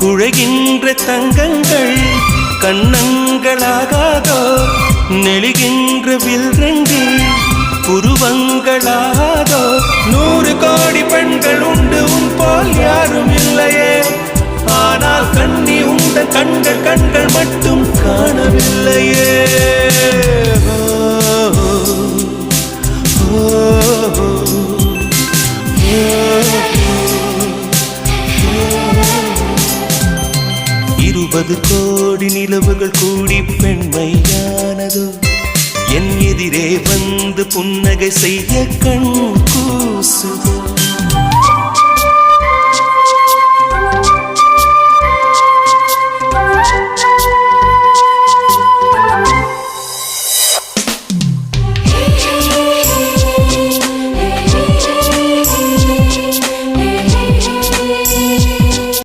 குழைகின்ற தங்கங்கள் கண்ணங்களாகாதோ நெளிகின்ற வில்ரங்கில் புருவங்களாகாதோ 100 கோடி பெண்கள் உண்டு உன் போல் யாரும் இல்லையே ஆனால் கண்ணி உண்ட கண்கள் மட்டும் காணவில்லையே இருபது கோடி நிலவுகள் கூடி பெண்மையானதோ என் எதிரே வந்து புன்னகை செய்ய கண் கூசுதோ